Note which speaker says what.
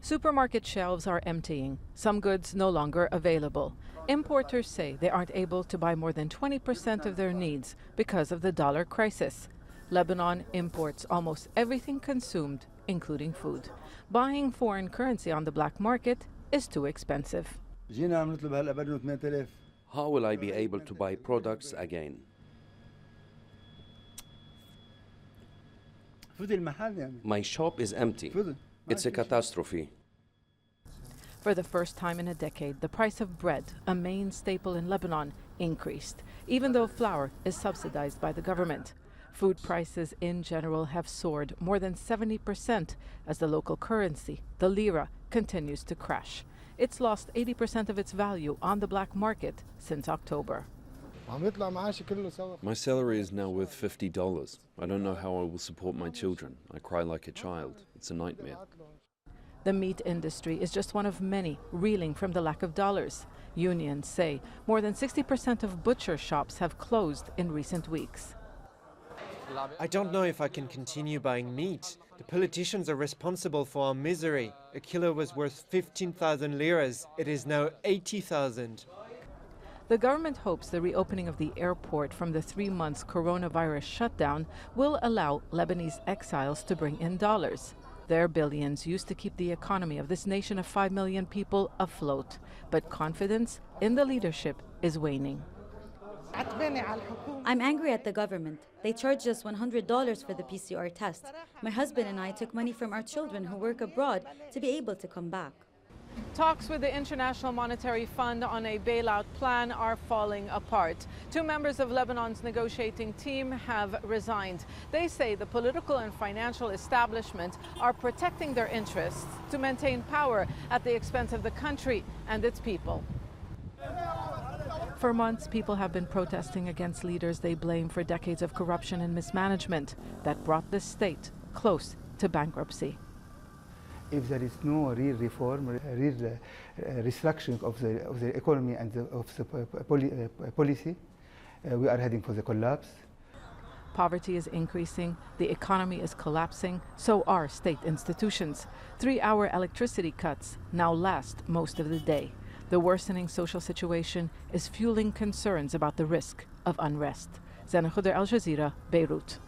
Speaker 1: Supermarket shelves are emptying, some goods no longer available. Importers say they aren't able to buy more than 20% of their needs because of the dollar crisis. Lebanon imports almost everything consumed, including food. Buying foreign currency on the black market is too expensive.
Speaker 2: How will I be able to buy products again? My shop is empty. It's a catastrophe.
Speaker 1: For the first time in a decade, the price of bread, a main staple in Lebanon, increased, even though flour is subsidized by the government. Food prices in general have soared more than 70% as the local currency, the lira, continues to crash. It's lost 80% of its value on the black market since October.
Speaker 3: My salary is now worth $50. I don't know how I will support my children. I cry like a child. It's a nightmare.
Speaker 1: The meat industry is just one of many reeling from the lack of dollars. Unions say more than 60% of butcher shops have closed in recent weeks.
Speaker 4: I don't know if I can continue buying meat. The politicians are responsible for our misery. A kilo was worth 15,000 liras. It is now 80,000.
Speaker 1: The government hopes the reopening of the airport from the 3 months coronavirus shutdown will allow Lebanese exiles to bring in dollars. Their billions used to keep the economy of this nation of 5 million people afloat. But confidence in the leadership is waning.
Speaker 5: I'm angry at the government. They charged us $100 for the PCR test. My husband and I took money from our children who work abroad to be able to come back.
Speaker 1: Talks with the International Monetary Fund on a bailout plan are falling apart. 2 members of Lebanon's negotiating team have resigned. They say the political and financial establishment are protecting their interests to maintain power at the expense of the country and its people. For months, people have been protesting against leaders they blame for decades of corruption and mismanagement that brought the state close to bankruptcy.
Speaker 6: If there is no real reform, real restructuring of the economy and of the policy, we are heading for the collapse.
Speaker 1: Poverty is increasing, the economy is collapsing, so are state institutions. 3-hour electricity cuts now last most of the day. The worsening social situation is fueling concerns about the risk of unrest. Zeina, Khodr, Jazeera, Beirut.